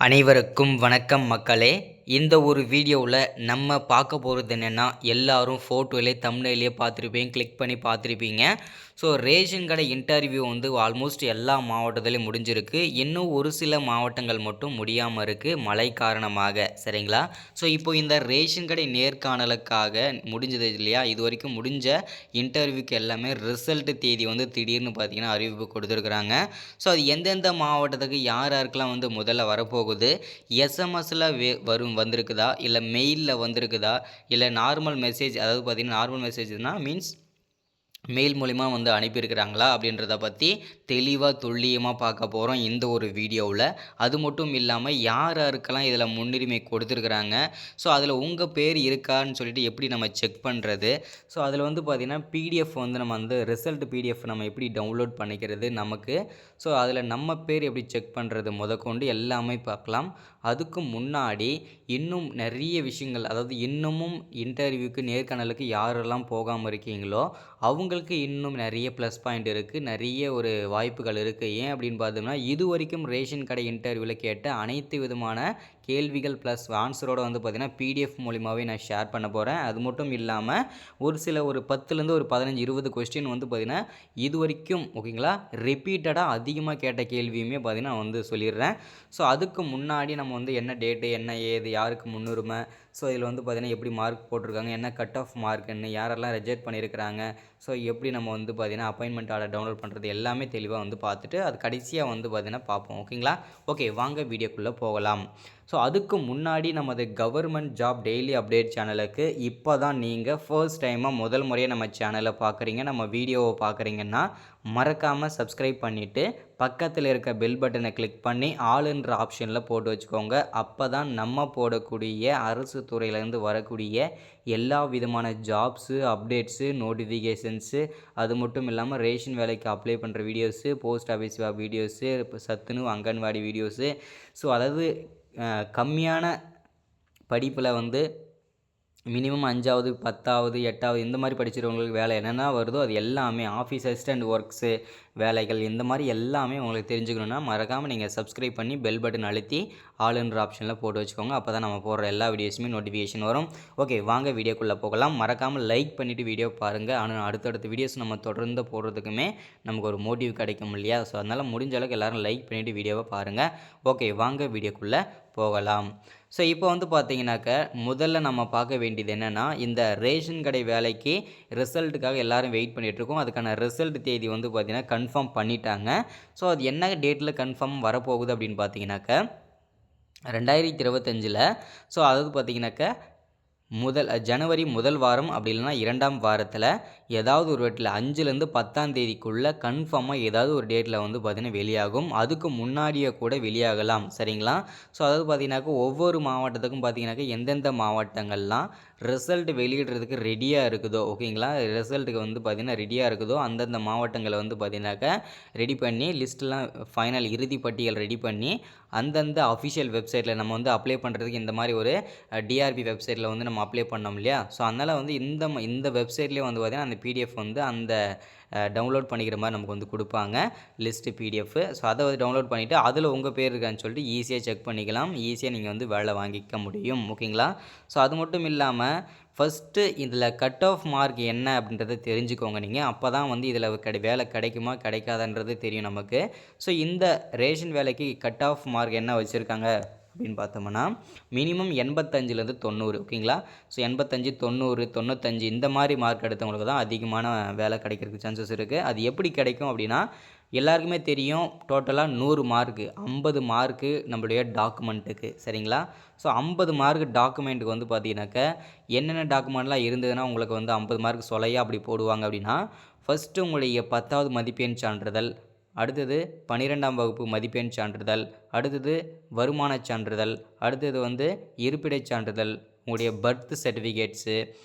அனைவருக்கும் வணக்கம் மக்களே. இந்த ஒரு வீடியோவில் நம்ம பார்க்க போகிறது என்னென்னா, எல்லாரும் ஃபோட்டோலே தம்ப்நெயிலே பார்த்துருப்பீங்க, கிளிக் பண்ணி பார்த்துருப்பீங்க. ஸோ ரேஷன் கடை இன்டர்வியூ வந்து ஆல்மோஸ்ட் எல்லா மாவட்டத்துலேயும் முடிஞ்சிருக்கு. இன்னும் ஒரு சில மாவட்டங்கள் மட்டும் முடியாமல் இருக்குது மழை காரணமாக. சரிங்களா? ஸோ இப்போ இந்த ரேஷன் கடை நேர்காணலுக்காக முடிஞ்சது இல்லையா, இது வரைக்கும் முடிஞ்ச இன்டர்வியூக்கு எல்லாமே ரிசல்ட் தேதி வந்து திடீர்னு பார்த்தீங்கன்னா அறிவிப்பு கொடுத்துருக்குறாங்க. ஸோ அது எந்தெந்த மாவட்டத்துக்கு யார் யாருக்கெல்லாம் வந்து முதல்ல வரப்போகுது, எஸ்எம்எஸில் வந்திருக்குதா, இல்லை மெயிலில் வந்திருக்குதா, இல்லை நார்மல் மெசேஜ், அதாவது பார்த்தீங்கன்னா நார்மல் மெசேஜ்னா மீன்ஸ் மெயில் மூலிமா வந்து அனுப்பியிருக்கிறாங்களா அப்படின்றத பற்றி தெளிவாக துல்லியமாக பார்க்க போகிறோம் இந்த ஒரு வீடியோவில். அது மட்டும் இல்லாமல் யார் யாருக்கெல்லாம் இதில் முன்னுரிமை கொடுத்துருக்குறாங்க, ஸோ அதில் உங்கள் பேர் இருக்கான்னு சொல்லிட்டு எப்படி நம்ம செக் பண்ணுறது, ஸோ அதில் வந்து பார்த்திங்கன்னா பிடிஎஃப் வந்து நம்ம வந்து ரிசல்ட் பிடிஎஃப் நம்ம எப்படி டவுன்லோட் பண்ணிக்கிறது நமக்கு, ஸோ அதில் நம்ம பேர் எப்படி செக் பண்ணுறது முதற்கொண்டு எல்லாமே பார்க்கலாம். அதுக்கு முன்னாடி இன்னும் நிறைய விஷயங்கள், அதாவது இன்னமும் இன்டர்வியூக்கு நேர்காணலுக்கு யாரெல்லாம் போகாமல் இருக்கீங்களோ அவங்களுக்கு இன்னும் நிறைய ப்ளஸ் பாயிண்ட் இருக்குது, நிறைய ஒரு வாய்ப்புகள் இருக்குது. ஏன் அப்படின்னு பார்த்தோம்னா, இது வரைக்கும் ரேஷன் கடை இன்டர்வியூவில் கேட்ட அனைத்து விதமான கேள்விகள் ப்ளஸ் ஆன்சரோடு வந்து பார்த்திங்கன்னா பிடிஎஃப் மூலிமாவே நான் ஷேர் பண்ண போகிறேன். அது மட்டும் இல்லாமல் ஒரு சில ஒரு 10லேருந்து ஒரு 15-20 கொஸ்டின் வந்து பார்த்திங்கன்னா இது வரைக்கும் ஓகேங்களா ரிப்பீட்டடாக அதிகமாக கேட்ட கேள்வியுமே பார்த்திங்கன்னா நான் வந்து சொல்லிடுறேன். ஸோ அதுக்கு முன்னாடி நம்ம வந்து என்ன டேட்டு, என்ன ஏது, யாருக்கு முன்னுரிமை, ஸோ இதில் வந்து பார்த்திங்கன்னா எப்படி மார்க் போட்டிருக்காங்க, என்ன கட் ஆஃப் மார்க்குன்னு, யாரெல்லாம் ரிஜெக்ட் பண்ணியிருக்கிறாங்க, ஸோ எப்படி நம்ம வந்து பார்த்திங்கன்னா அப்பாயின்மெண்ட் ஆர்டர் டவுன்லோட் பண்ணுறது எல்லாமே தெளிவாக வந்து பார்த்துட்டு அது கடைசியாக வந்து பார்த்திங்கன்னா பார்ப்போம். ஓகேங்களா? ஓகே, வாங்க வீடியோக்குள்ளே போகலாம். ஸோ அதுக்கு முன்னாடி நமது கவர்மெண்ட் ஜாப் டெய்லி அப்டேட் சேனலுக்கு இப்போ தான் நீங்கள் ஃபர்ஸ்ட் டைமாக முதல் முறையாக நம்ம சேனலை பார்க்குறீங்க, நம்ம வீடியோவை பார்க்குறீங்கன்னா மறக்காமல் சப்ஸ்கிரைப் பண்ணிவிட்டு பக்கத்தில் இருக்க பெல் பட்டனை கிளிக் பண்ணி ஆளுன்ற ஆப்ஷனில் போட்டு வச்சுக்கோங்க. அப்போ தான் நம்ம போடக்கூடிய அரசு துறையிலேருந்து வரக்கூடிய எல்லா விதமான ஜாப்ஸு, அப்டேட்ஸு, நோட்டிஃபிகேஷன்ஸு, அது மட்டும் இல்லாமல் ரேஷன் வேலைக்கு அப்ளை பண்ணுற வீடியோஸு, போஸ்ட் ஆஃபீஸ் வீடியோஸு, இப்போ சத்துணவு அங்கன்வாடி வீடியோஸு, ஸோ அதாவது கம்மியான படிப்பில் வந்து மினிமம் 5வது 10வது 8வது இந்த மாதிரி படிச்சிருவங்களுக்கு வேலை என்னென்ன வருதோ அது எல்லாமே ஆஃபீஸ் அசிஸ்டண்ட் ஒர்க்ஸு வேலைகள் இந்த மாதிரி எல்லாமே உங்களுக்கு தெரிஞ்சுக்கணுன்னா மறக்காமல் நீங்கள் சப்ஸ்கிரைப் பண்ணி பெல் பட்டன் அழுத்தி ஆளுன்ற ஆப்ஷனில் போட்டு வச்சுக்கோங்க. அப்போ தான் நம்ம போடுற எல்லா வீடியோஸுமே நோட்டிஃபிகேஷன் வரும். ஓகே, வாங்க வீடியோக்குள்ளே போகலாம். மறக்காமல் லைக் பண்ணிவிட்டு வீடியோ பாருங்கள். ஆனால் அடுத்தடுத்த வீடியோஸ் நம்ம தொடர்ந்து போடுறதுக்குமே நமக்கு ஒரு மோட்டிவ் கிடைக்கும் இல்லையா? ஸோ அதனால் முடிஞ்ச அளவுக்கு எல்லோரும் லைக் பண்ணிவிட்டு வீடியோவை பாருங்கள். ஓகே, வாங்க வீடியோக்குள்ளே போகலாம். ஸோ இப்போ வந்து பார்த்தீங்கன்னாக்க முதல்ல நம்ம பார்க்க வேண்டியது என்னென்னா, இந்த ரேஷன் கடை வேலைக்கு ரிசல்ட்டுக்காக எல்லோரும் வெயிட் பண்ணிகிட்ருக்கோம். அதுக்கான ரிசல்ட் தேதி வந்து பார்த்திங்கன்னா கன்ஃபார்ம் பண்ணிட்டாங்க. ஸோ அது என்ன டேட்டில் கன்ஃபார்ம் வரப்போகுது அப்படின்னு பார்த்தீங்கன்னாக்க 2025. ஸோ அதாவது பார்த்தீங்கன்னாக்க ஜனவரி முதல் வாரம் அப்படி இல்லைனா 2ஆம் வாரத்தில் ஏதாவது ஒரு டேட்டில் 5லேருந்து 10ஆம் தேதிக்குள்ளே கன்ஃபார்மாக ஏதாவது ஒரு டேட்டில் வந்து பார்த்திங்கன்னா வெளியாகும். அதுக்கு முன்னாடியே கூட வெளியாகலாம். சரிங்களா? ஸோ அதாவது பார்த்திங்கனாக்கா ஒவ்வொரு மாவட்டத்துக்கும் பார்த்திங்கனாக்கா எந்தெந்த மாவட்டங்கள்லாம் ரிசல்ட் வெளியிடுறதுக்கு ரெடியாக இருக்குதோ ஓகேங்களா, ரிசல்ட்டுக்கு வந்து பார்த்திங்கன்னா ரெடியாக இருக்குதோ அந்தந்த மாவட்டங்களை வந்து பார்த்திங்கனாக்கா ரெடி பண்ணி லிஸ்ட்லாம் ஃபைனல் இறுதி பட்டியல் ரெடி பண்ணி அந்தந்த அஃபிஷியல் வெப்சைட்டில் நம்ம வந்து அப்ளை பண்ணுறதுக்கு இந்த மாதிரி ஒரு டிஆர்பி வெப்சைட்டில் வந்து நம்ம அப்ளை பண்ணோம் இல்லையா? ஸோ அதனால் வந்து இந்த வெப்சைட்லேயே வந்து பார்த்திங்கன்னா அந்த பிடிஎஃப் வந்து அந்த டவுன்லோட் பண்ணிக்கிற மாதிரி நமக்கு வந்து கொடுப்பாங்க லிஸ்ட்டு பிடிஎஃப். ஸோ அதை வந்து டவுன்லோட் பண்ணிவிட்டு அதில் உங்கள் பேர் இருக்கான்னு சொல்லிட்டு ஈஸியாக செக் பண்ணிக்கலாம். ஈஸியாக நீங்கள் வந்து வேலை வாங்கிக்க முடியும். ஓகேங்களா? ஸோ அது மட்டும் இல்லாமல் ஃபஸ்ட்டு இதில் கட் ஆஃப் மார்க் என்ன அப்படின்றத தெரிஞ்சுக்கோங்க நீங்கள். அப்போ தான் வந்து இதில் வேலை கிடைக்குமா கிடைக்காதுன்றது தெரியும் நமக்கு. ஸோ இந்த ரேஷன் வேலைக்கு கட் ஆஃப் மார்க் என்ன வச்சுருக்காங்க அப்படின்னு பார்த்தோம்னா மினிமம் 85லேருந்து 90 ஓகேங்களா? ஸோ 85, 90, 95 இந்த மாதிரி மார்க் எடுத்தவங்களுக்கு தான் அதிகமான வேலை கிடைக்கிறதுக்கு சான்சஸ் இருக்குது. அது எப்படி கிடைக்கும் அப்படின்னா, எல்லாருக்குமே தெரியும் டோட்டலாக 100 மார்க்கு, 50 மார்க்கு நம்மளுடைய டாக்குமெண்ட்டுக்கு. சரிங்களா? ஸோ 50 மார்க் டாக்குமெண்ட்டுக்கு வந்து பார்த்தீங்கன்னாக்க என்னென்ன டாக்குமெண்ட்லாம் இருந்ததுன்னா உங்களுக்கு வந்து 50 மார்க் சொலையாக அப்படி போடுவாங்க அப்படின்னா, ஃபஸ்ட்டு உங்களுடைய 10வது மதிப்பெண் சான்றிதழ், அடுத்தது 12ஆம் வகுப்பு மதிப்பெண் சான்றிதழ், அடுத்தது வருமானச் சான்றிதழ், அடுத்தது வந்து இருப்பிடச் சான்றிதழ், உங்களுடைய பர்த் சர்டிஃபிகேட்ஸு,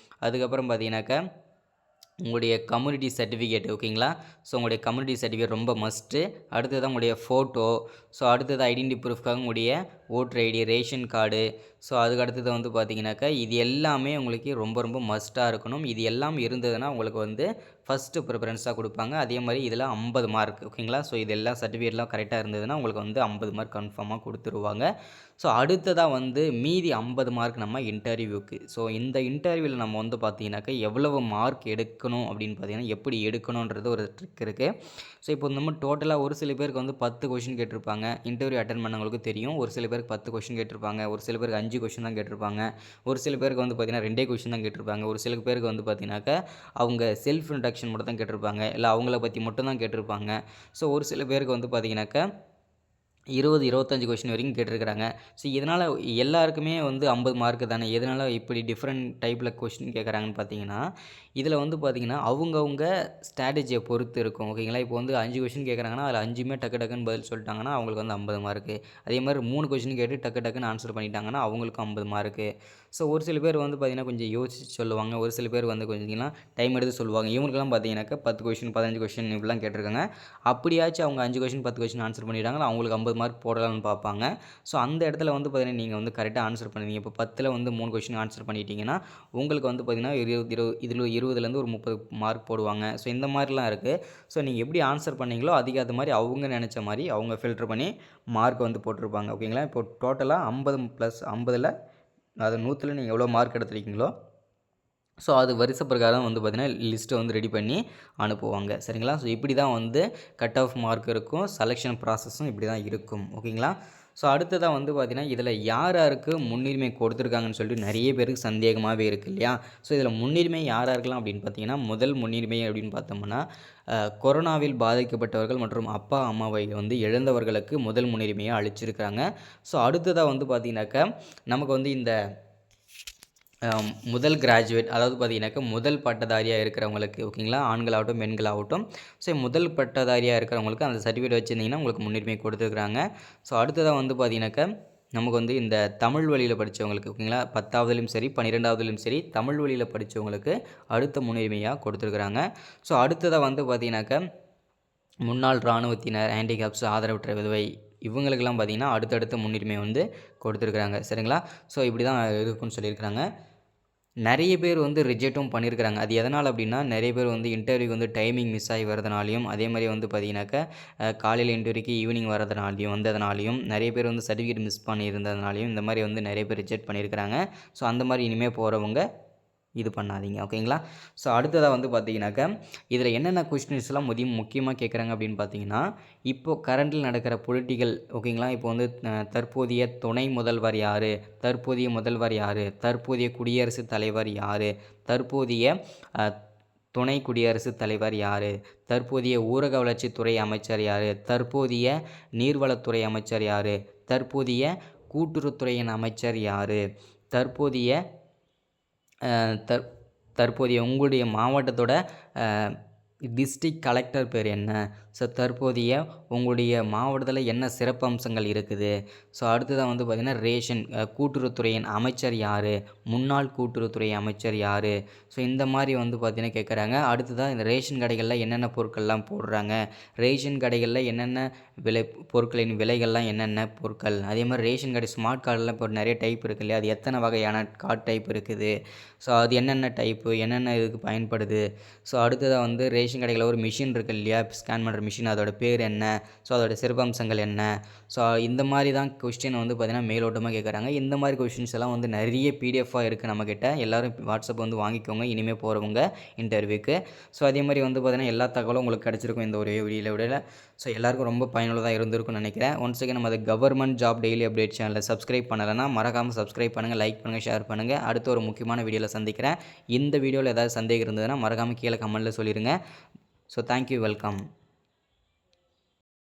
அதுக்கப்புறம் பார்த்தீங்கன்னாக்கா உங்களுடைய கம்யூனிட்டி சர்டிஃபிகேட் ஓகேங்களா? ஸோ உங்களுடைய கம்யூனிட்டி சர்டிஃபிகேட் ரொம்ப மஸ்ட்டு. அடுத்தது உங்களுடைய ஃபோட்டோ, ஸோ அடுத்தது ஐடென்டி ப்ரூஃப்காக உங்களுடைய voter ID, ration card, so அதுக்கு அடுத்தது வந்து பார்த்தீங்கன்னாக்கா இது எல்லாமே உங்களுக்கு ரொம்ப ரொம்ப மஸ்ட்டாக இருக்கணும். இது எல்லாம் இருந்ததுன்னா உங்களுக்கு வந்து ஃபஸ்ட்டு ப்ரிஃபரன்ஸாக கொடுப்பாங்க. அதே மாதிரி இதில் 50 மார்க் ஓகேங்களா. ஸோ இது எல்லா சர்டிஃபிகேட்லாம் கரெக்டாக இருந்ததுன்னா உங்களுக்கு வந்து 50 மார்க் கன்ஃபார்மாக கொடுத்துருவாங்க. ஸோ அடுத்ததாக வந்து மீதி 50 மார்க் நம்ம இன்டர்வியூக்கு. ஸோ இந்த இன்டர்வியூவில் நம்ம வந்து பார்த்தீங்கன்னாக்கா எவ்வளவு மார்க் எடுக்கணும் அப்படின்னு பார்த்தீங்கன்னா எப்படி எடுக்கணுன்றது ஒரு ட்ரிக் இருக்குது. ஸோ இப்போ நம்ம டோட்டலாக ஒரு சில பேருக்கு வந்து 10 கொஷின் கேட்டிருப்பாங்க. இன்டர்வியூ அட்டென்ட் பண்ணவங்களுக்கு தெரியும். ஒரு சில பேருக்கு 10 கொஷின் கேட்டிருப்பாங்க. ஒரு சில பேருக்கு 5 கொஷின் தான் கேட்டிருப்பாங்க. ஒரு சில பேருக்கு வந்து பார்த்தீங்கன்னா 2 கொஷின் தான் கேட்டிருப்பாங்க. ஒரு சில பேருக்கு வந்து பார்த்தீங்கன்னாக்கா அவங்க செல்ஃப் இன்ட்ரடக்ஷன் மட்டும் தான் கேட்டிருப்பாங்க. இல்லை அவங்கள பற்றி மட்டும் தான் கேட்டிருப்பாங்க. ஸோ ஒரு சில பேருக்கு வந்து பார்த்தீங்கன்னாக்கா 20, 25 கொஷின் வரைக்கும் கேட்டிருக்கிறாங்க. ஸோ இதனால் எல்லாருக்குமே வந்து 50 மார்க்கு தானே. எதனால இப்படி டிஃப்ரெண்ட் டைப்பில் கொஷின் கேட்குறாங்கன்னு பார்த்தீங்கன்னா, இதில் வந்து பார்த்தீங்கன்னா அவங்கவுங்க ஸ்ட்ராட்டஜியை பொறுத்து இருக்கும் ஓகேங்களா. இப்போ வந்து 5 கொஷின் கேட்குறாங்கன்னா அதில் 5மே டக்கு டக்குன்னு பதில் சொல்லிட்டாங்கன்னா அவங்களுக்கு வந்து 50 மார்க்கு. அதே மாதிரி 3 கொஷின் கேட்டு டக்கு டக்குன்னு ஆன்சர் பண்ணிட்டாங்கன்னா அவங்களுக்கும் 50 மார்க்கு. ஸோ ஒரு சில பேர் வந்து பார்த்தீங்கன்னா கொஞ்சம் யோசிச்சு சொல்லுவாங்க. ஒரு சில பேர் வந்து கொஞ்சம் டைம் எடுத்து சொல்லுவாங்க. இவங்களுக்கெல்லாம் பார்த்தீங்கன்னாக்கா 10 கொஷின் 15 கொஷின் இப்படிலாம் கேட்டிருக்காங்க. அப்படியாச்சும் அவங்க 5 கொஷின் 10 கொஷின் ஆன்சர் பண்ணிட்டாங்கன்னா அவங்களுக்கு 50 மார்க் போடலாம்னு பார்ப்பாங்க. ஸோ அந்த இடத்துல வந்து பார்த்தீங்கன்னா நீங்கள் வந்து கரெக்டாக ஆன்சர் பண்ணுவீங்க. இப்போ 10ல் வந்து 3 கொஷின் ஆன்சர் பண்ணிட்டீங்கன்னா உங்களுக்கு வந்து பார்த்தீங்கன்னா 20லேருந்து ஒரு 30 மார்க் போடுவாங்க. ஸோ இந்த மாதிரிலாம் இருக்குது. ஸோ நீங்கள் எப்படி ஆன்சர் பண்ணீங்களோ அதுக்கேற்ற மாதிரி அவங்க நினச்ச மாதிரி அவங்க ஃபில்டர் பண்ணி மார்க் வந்து போட்டிருப்பாங்க ஓகேங்களா. இப்போ டோட்டலாக 50 + 50ல் அது 100ல் நீங்கள் எவ்வளோ மார்க் எடுத்துருக்கீங்களோ ஸோ அது வரிசை பிரகாரம் வந்து பார்த்திங்கன்னா லிஸ்ட்டை வந்து ரெடி பண்ணி அனுப்புவாங்க சரிங்களா. ஸோ இப்படி தான் வந்து கட் ஆஃப் மார்க் இருக்கும். செலெக்ஷன் ப்ராசஸும் இப்படி தான் இருக்கும் ஓகேங்களா. ஸோ அடுத்ததாக வந்து பார்த்திங்கன்னா இதில் யார் யாருக்கு முன்னுரிமை கொடுத்துருக்காங்கன்னு சொல்லிட்டு நிறைய பேருக்கு சந்தேகமாகவே இருக்குது இல்லையா. ஸோ இதில் முன்னுரிமை யாராக இருக்கலாம் அப்படின்னு பார்த்தீங்கன்னா முதல் முன்னுரிமை அப்படின்னு பார்த்தோம்னா கொரோனாவில் பாதிக்கப்பட்டவர்கள் மற்றும் அப்பா அம்மாவை வந்து இழந்தவர்களுக்கு முதல் முன்னுரிமையை அளிச்சிருக்கிறாங்க. ஸோ அடுத்ததாக வந்து பார்த்திங்கனாக்கா நமக்கு வந்து இந்த முதல் கிராஜுவேட் அதாவது பார்த்தீங்கன்னாக்கா முதல் பட்டதாரியாக இருக்கிறவங்களுக்கு ஓகேங்களா. ஆண்களாகட்டும் பெண்களாகட்டும். ஸோ முதல் பட்டதாரியாக இருக்கிறவங்களுக்கு அந்த சர்டிஃபிகேட் வச்சுருந்தீங்கன்னா உங்களுக்கு முன்னுரிமை கொடுத்துருக்குறாங்க. ஸோ அடுத்ததாக வந்து பார்த்தீங்கன்னாக்கா நமக்கு வந்து இந்த தமிழ் வழியில் படித்தவங்களுக்கு ஓகேங்களா 10ஆவதுலேயும் சரி 12ஆவதுலேயும் சரி தமிழ் வழியில் படித்தவங்களுக்கு அடுத்த முன்னுரிமையாக கொடுத்துருக்குறாங்க. ஸோ அடுத்ததாக வந்து பார்த்தீங்கன்னாக்கா முன்னாள் இராணுவத்தினர், ஹேண்டிகேப்ஸ், ஆதரவற்ற விதவை இவங்களுக்கெல்லாம் பார்த்திங்கன்னா அடுத்தடுத்த முன்னுரிமை வந்து கொடுத்துருக்குறாங்க சரிங்களா. ஸோ இப்படி தான் இருக்குன்னு சொல்லியிருக்கிறாங்க. நிறைய பேர் வந்து ரிஜெக்ட்டும் பண்ணியிருக்கிறாங்க. அது எதனால் அப்படின்னா நிறைய பேர் வந்து இன்டர்வியூக்கு வந்து டைமிங் மிஸ் ஆகி வரதுனாலையும் அதே மாதிரி வந்து பார்த்தீங்கன்னாக்கா காலையில் இன்டர்வியூக்கு ஈவினிங் வரதுனாலையும் வந்ததுனாலையும் நிறைய பேர் வந்து சர்டிஃபிகேட் மிஸ் பண்ணியிருந்ததுனாலையும் இந்த மாதிரி வந்து நிறைய பேர் ரிஜெக்ட் பண்ணியிருக்கிறாங்க. ஸோ அந்த மாதிரி இனிமேல் போகிறவங்க இது பண்ணாதீங்க ஓகேங்களா. ஸோ அடுத்ததாக வந்து பார்த்தீங்கன்னாக்கா இதில் என்னென்ன கொஸ்டின்ஸ்லாம் முக்கியமாக கேட்குறாங்க அப்படின்னு பார்த்தீங்கன்னா இப்போது கரண்டில் நடக்கிற பொலிட்டிக்கல் ஓகேங்களா. இப்போ வந்து தற்போதைய துணை முதல்வர் யார், தற்போதைய முதல்வர் யார், தற்போதைய குடியரசுத் தலைவர் யார், தற்போதைய துணை குடியரசுத் தலைவர் யார், தற்போதைய ஊரக வளர்ச்சித்துறை அமைச்சர் யார், தற்போதைய நீர்வளத்துறை அமைச்சர் யார், தற்போதைய கூட்டுறவுத்துறையின் அமைச்சர் யார், தற்போதைய உங்களுடைய மாவட்டத்தோட டிஸ்ட்ரிக்ட் கலெக்டர் பேர் என்ன, ஸோ தற்போதைய உங்களுடைய மாவட்டத்தில் என்ன சிறப்பு அம்சங்கள் இருக்குது. ஸோ அடுத்ததாக வந்து பார்த்திங்கன்னா ரேஷன் கூட்டுறவுத்துறையின் அமைச்சர் யார், முன்னாள் கூட்டுறவுத்துறை அமைச்சர் யார். ஸோ இந்த மாதிரி வந்து பார்த்திங்கன்னா கேட்குறாங்க. அடுத்ததாக இந்த ரேஷன் கடைகளில் என்னென்ன பொருட்கள்லாம் போடுறாங்க, ரேஷன் கடைகளில் என்னென்ன பொருட்களின் விலைகள்லாம் என்னென்ன பொருட்கள், அதே மாதிரி ரேஷன் கடை ஸ்மார்ட் கார்டெலாம் இப்போ நிறைய டைப் இருக்குது இல்லையா. அது எத்தனை வகையான கார்டு டைப் இருக்குது, ஸோ அது என்னென்ன டைப்பு என்னென்ன இதுக்கு பயன்படுது. ஸோ அடுத்ததாக வந்து ரேஷன் கடைகளில் ஒரு மிஷின் இருக்குது இல்லையா, ஸ்கேன் பண்ணுற மிஷின், அதோட பேர் என்ன, ஸோ அதோட சிறப்பம்சங்கள் என்ன. ஸோ இந்த மாதிரி தான் கொஸ்டின் வந்து பார்த்திங்கன்னா மேலோட்டமாக கேட்குறாங்க. இந்த மாதிரி கொஸ்டின்ஸ் எல்லாம் வந்து நிறைய பிடிஎஃபாக இருக்குது நம்மக்கிட்ட. எல்லோரும் வாட்ஸ்அப் வந்து வாங்கிக்கோங்க இனிமேல் போகிறவங்க இன்டர்வியூக்கு. ஸோ அதே மாதிரி வந்து பார்த்திங்கன்னா எல்லா தகவலும் உங்களுக்கு கிடச்சிருக்கும் இந்த ஒரு வீடியோவில். ஸோ எல்லாருக்கும் ரொம்ப பயனுள்ளதாக இருந்திருக்கும்னு நினைக்கிறேன். ஒன்ஸ் அகேன் நம்ம அது கவர்மெண்ட் ஜாப் டெய்லி அப்டேட் சேனலை சப்ஸ்கிரைப் பண்ணலைன்னா மறக்காமல் சப்ஸ்கிரைப் பண்ணுங்கள், லைக் பண்ணுங்கள், ஷேர் பண்ணுங்கள். அடுத்த ஒரு முக்கியமான வீடியோவில் சந்திக்கிறேன். இந்த வீடியோவில் ஏதாவது சந்தேகம் இருந்ததுன்னா மறக்காமல் கீழே கமெண்ட்டில் சொல்லிடுங்க. So thank you, welcome.